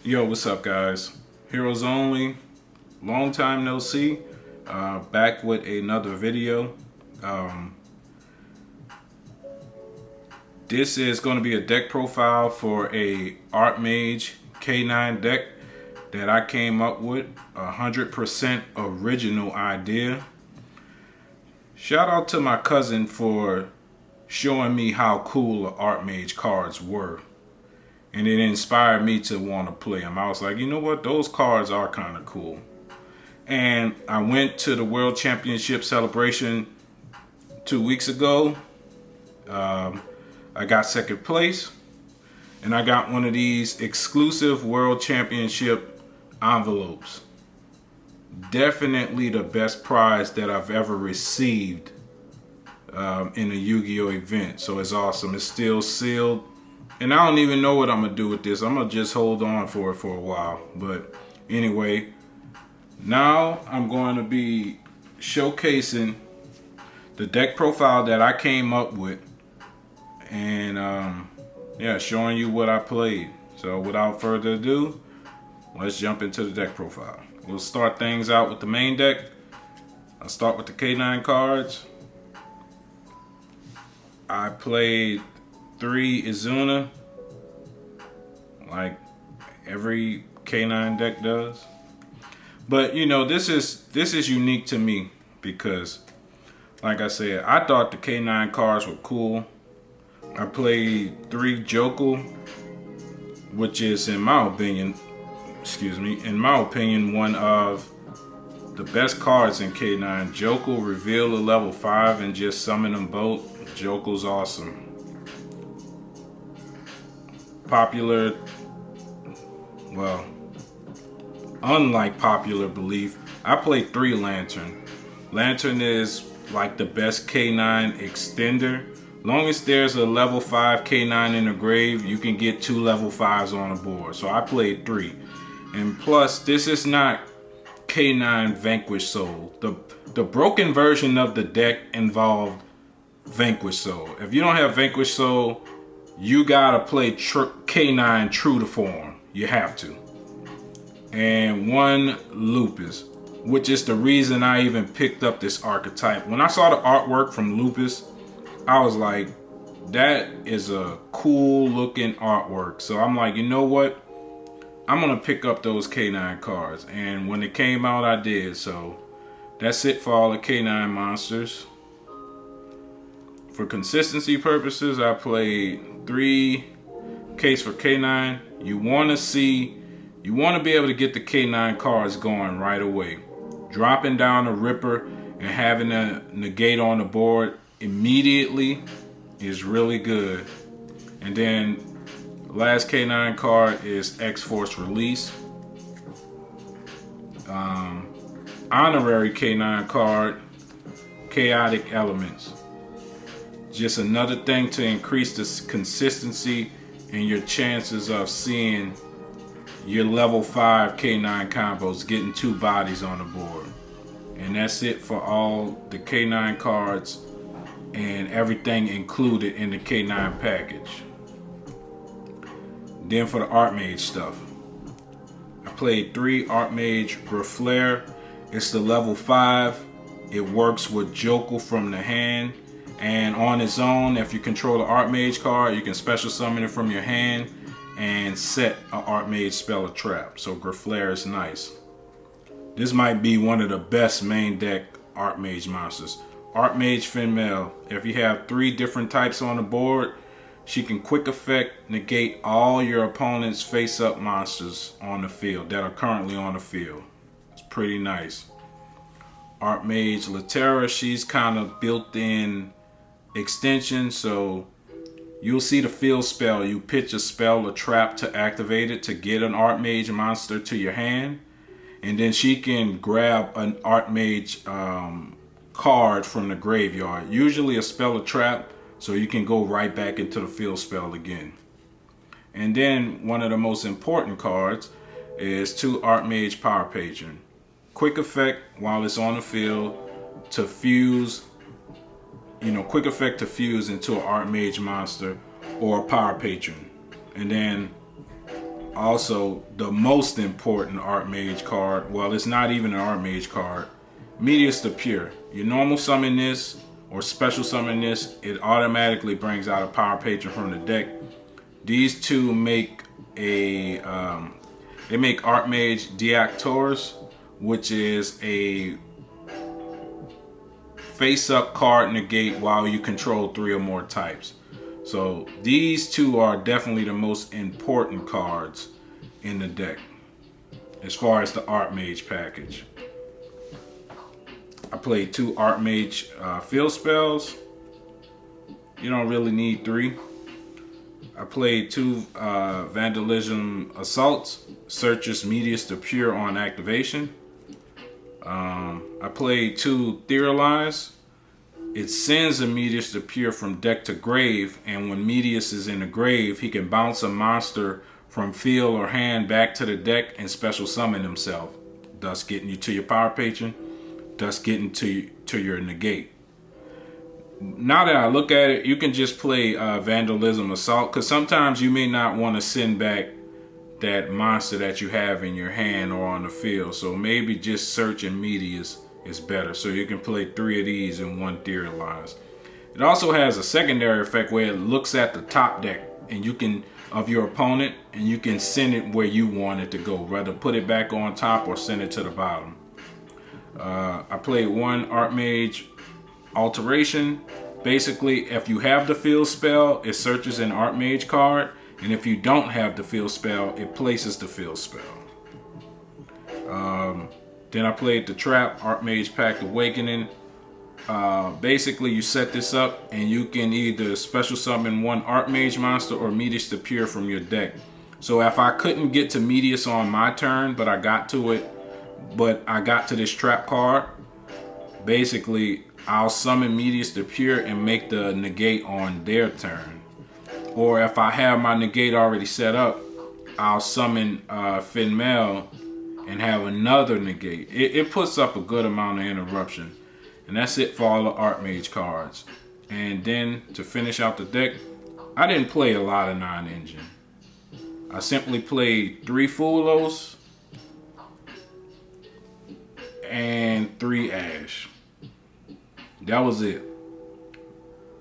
Yo, what's up, guys? Heroes Only, long time no see. Back with another video. This is going to be a deck profile for a Artmage K9 deck that I came up with. 100% original idea. Shout out to my cousin for showing me how cool the Artmage cards were. And it inspired me to want to play them. I was like, you know what? Those cards are kind of cool. And I went to the World Championship celebration 2 weeks ago. I got second place. And I got one of these exclusive World Championship envelopes. Definitely the best prize that I've ever received in a Yu-Gi-Oh event. So it's awesome. It's still sealed. And I don't even know what I'm going to do with this. I'm going to just hold on for it for a while. But anyway, now I'm going to be showcasing the deck profile that I came up with. And yeah, showing you what I played. So without further ado, let's jump into the deck profile. We'll start things out with the main deck. I'll start with the K9 cards. I played 3 Izuna, like every K9 deck does. But you know, this is unique to me because, like I said, I thought the K9 cards were cool. I played 3 Joku, which is in my opinion, one of the best cards in K9. Joku, reveal a level 5 and just summon them both. Joku's awesome. Popular, well, unlike popular belief, I played 3 Lantern. Lantern is like the best K9 extender. Long as there's a level 5 K9 in the grave, you can get 2 level 5s on the board. So I played 3. And plus, this is not K9 Vanquish Soul. The broken version of the deck involved Vanquish Soul. If you don't have Vanquish Soul, you gotta play K9 True to Form. You have to. And 1 Lupus, which is the reason I even picked up this archetype. When I saw the artwork from Lupus, I was like, that is a cool looking artwork. So I'm like, you know what? I'm gonna pick up those K9 cards. And when it came out, I did. So that's it for all the K9 monsters. For consistency purposes, I played 3 Ks for K9. You want to be able to get the K9 cards going right away. Dropping down a Ripper and having a negate on the board immediately is really good. And then last K9 card is X-Force Release. Honorary K9 card, Chaotic Elements. Just another thing to increase the consistency and your chances of seeing your level 5 K9 combos, getting 2 bodies on the board. And that's it for all the K9 cards and everything included in the K9 package. Then for the Artmage stuff, I played 3 Artmage Reflare. It's the level 5. It works with Joku from the hand. And on its own, if you control the Artmage card, you can special summon it from your hand and set an Artmage spell or trap. So Graflare is nice. This might be one of the best main deck Artmage monsters. Artmage Female. If you have 3 different types on the board, she can quick effect negate all your opponent's face-up monsters on the field that are currently on the field. It's pretty nice. Artmage Latera, she's kind of built-in extension, so you'll see the field spell. You pitch a spell or trap to activate it to get an Artmage monster to your hand, and then she can grab an Artmage card from the graveyard, usually a spell or trap, so you can go right back into the field spell again. And then one of the most important cards is 2 Artmage Power Patron. Quick effect while it's on the field to fuse, quick effect to fuse into an Artmage monster or a Power Patron. And then Also, the most important Artmage card, well, it's not even an Artmage card, Medius the Pure. You normal summon this or special summon this, it automatically brings out a power patron from the deck. These two make a they make Artmage Deactors, which is a face-up card negate while you control 3 or more types. So these two are definitely the most important cards in the deck as far as the Artmage package. I played 2 Artmage field spells. You don't really need 3. I played 2 Vandalism Assaults, Searches Medius the Pure on activation. I played 2 Theorize. It sends a Medius the Pure from deck to grave, and when Medius is in the grave, he can bounce a monster from field or hand back to the deck and special summon himself, thus getting you to your power patron, thus getting to your negate. Now that I look at it, you can just play Vandalism Assault, because sometimes you may not want to send back that monster that you have in your hand or on the field. So maybe just searching Medius is better. So you can play 3 of these in 1 Theorize. It also has a secondary effect where it looks at the top deck and you can of your opponent, and you can send it where you want it to go, rather put it back on top or send it to the bottom. I played 1 Artmage Alteration. Basically, if you have the field spell, it searches an Artmage card, and if you don't have the field spell, it places the field spell. Then I played the Trap Artmage Pact Awakening. Basically, you set this up and you can either special summon 1 Artmage monster or Medius the Pure from your deck. So if I couldn't get to Medius on my turn, but I got to this trap card, basically I'll summon Medius the Pure and make the negate on their turn. Or if I have my negate already set up, I'll summon Finmel and have another negate. It puts up a good amount of interruption. And that's it for all the Artmage cards. And then to finish out the deck, I didn't play a lot of 9 engine. I simply played 3 Fulos and 3 Ash. That was it.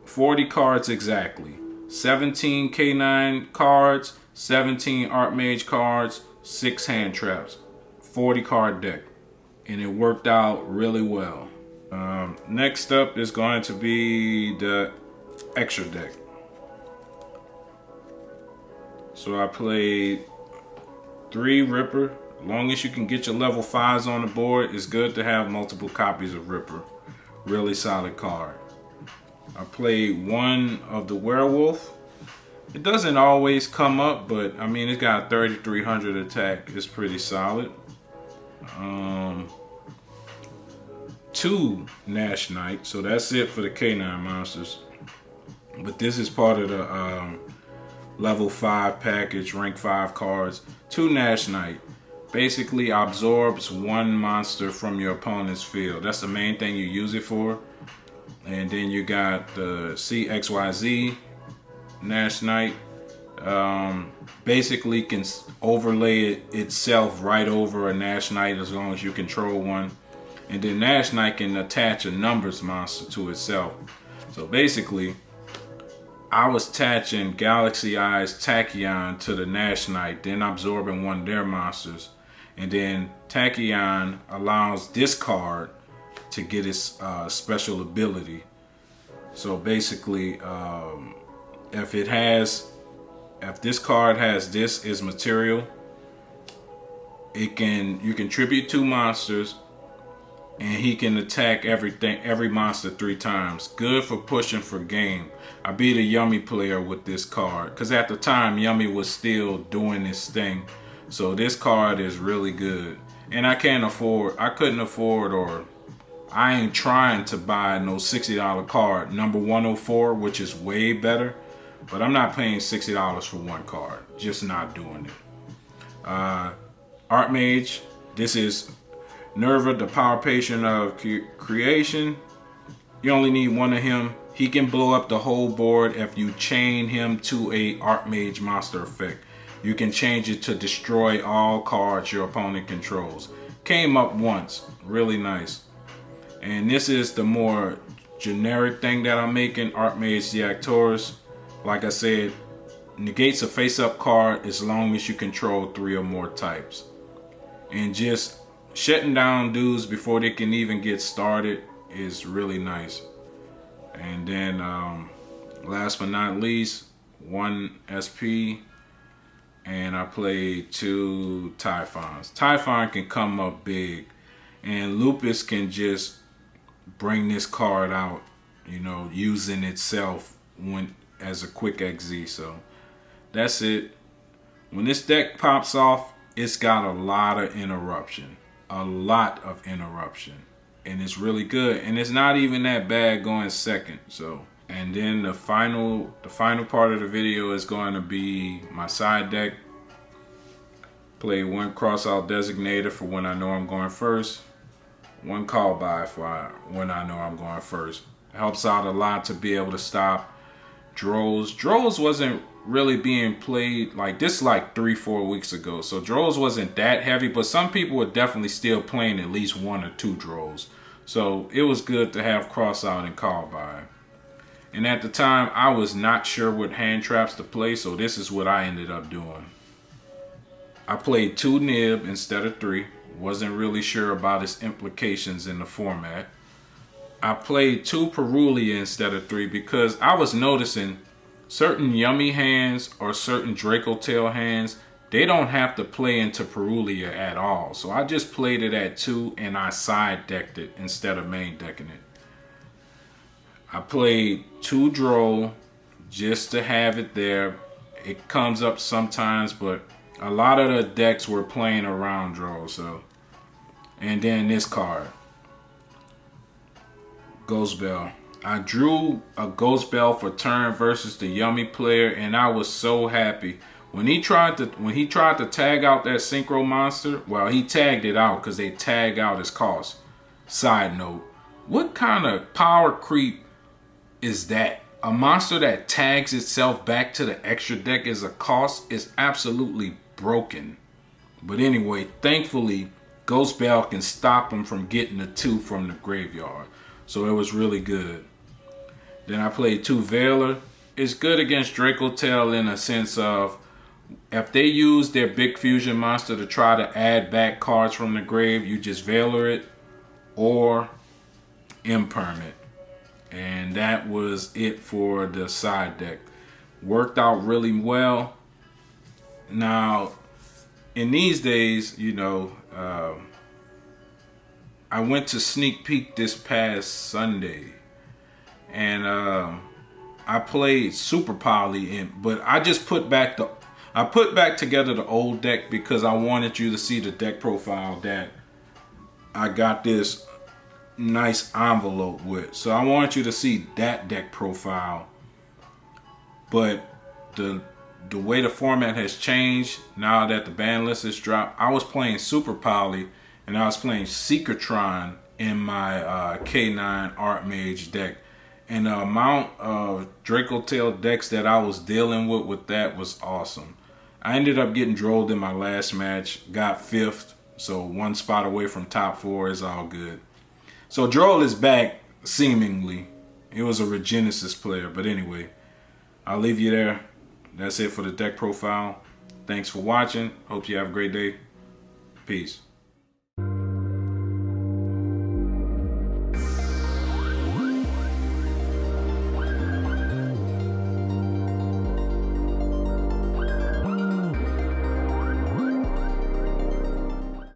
40 cards exactly. 17 K9 cards, 17 Artmage cards, 6 hand traps. 40 card deck. And it worked out really well. Next up is going to be the extra deck. So I played 3 Ripper. As long as you can get your level 5s on the board, it's good to have multiple copies of Ripper. Really solid card. I played 1 of the Werewolf. It doesn't always come up, but I mean, it's got 3,300 attack. It's pretty solid. 2 Nash Knight, so that's it for the K9 monsters. But this is part of the level 5 package, rank 5 cards. 2 Nash Knight basically absorbs 1 monster from your opponent's field. That's the main thing you use it for. And then you got the CXYZ Nash Knight. Basically can overlay it itself right over a Nash Knight as long as you control 1. And then Nash Knight can attach a numbers monster to itself. So basically, I was attaching Galaxy Eyes Tachyon to the Nash Knight, then absorbing 1 of their monsters. And then Tachyon allows this card to get its special ability. So basically, if this card has this as material, you can tribute 2 monsters, and he can attack every monster 3 times. Good for pushing for game. I beat a Yummy player with this card, because at the time Yummy was still doing this thing. So this card is really good. And I couldn't afford, or I ain't trying to buy no $60 card. Number 104, which is way better. But I'm not paying $60 for 1 card. Just not doing it. Artmage, this is Nerva, the power patron of creation. You only need 1 of him. He can blow up the whole board if you chain him to a Artmage monster effect. You can change it to destroy all cards your opponent controls. Came up once, really nice. And this is the more generic thing that I'm making, Artmage the Actorus. Like I said, negates a face-up card as long as you control 3 or more types. And just shutting down dudes before they can even get started is really nice. And then last but not least, 1 SP, and I played 2 Typhons. Typhon can come up big, and Lupus can just bring this card out, you know, using itself when as a quick XZ. So that's it. When this deck pops off, it's got a lot of interruption. And it's really good. And it's not even that bad going second. So, and then the final part of the video is going to be my side deck. Play 1 crossout designator for when I know I'm going first. 1 call by for when I know I'm going first. It helps out a lot to be able to stop Droles. Droles wasn't really being played like this like 3-4 weeks ago. So Droles wasn't that heavy, but some people were definitely still playing at least 1 or 2 Droles. So it was good to have cross out and call by. And at the time, I was not sure what hand traps to play, so this is what I ended up doing. I played 2 Nib instead of 3. Wasn't really sure about its implications in the format. I played 2 Perulia instead of 3 because I was noticing certain Yummy hands or certain Draco Tail hands, they don't have to play into Perulia at all. So I just played it at 2 and I side decked it instead of main decking it. I played 2 Droll just to have it there. It comes up sometimes, but a lot of the decks were playing around Droll. So, and then this card, Ghost Bell. I drew a Ghost Bell for turn versus the Yummy player, and I was so happy. When he tried to tag out that Synchro monster, well, he tagged it out because they tag out his cost. Side note, what kind of power creep is that? A monster that tags itself back to the extra deck as a cost is absolutely broken. But anyway, thankfully, Ghost Bell can stop him from getting a 2 from the graveyard. So it was really good. Then I played 2 Veiler. It's good against Draco Tail in a sense of if they use their big fusion monster to try to add back cards from the grave, you just Veiler it or Imperm it. And that was it for the side deck. Worked out really well. Now, in these days, you know, I went to Sneak Peek this past Sunday, and I played Super Poly, but I just put back together the old deck because I wanted you to see the deck profile that I got this nice envelope with. So I want you to see that deck profile. But the way the format has changed now that the ban list is dropped, I was playing Super Poly and I was playing Seekatron in my K9 Artmage deck. And the amount of Draco Tail decks that I was dealing with that was awesome. I ended up getting drolled in my last match, got 5th, so 1 spot away from top 4 is all good. So Droll is back, seemingly. It was a Regenesis player, but anyway, I'll leave you there. That's it for the deck profile. Thanks for watching. Hope you have a great day. Peace.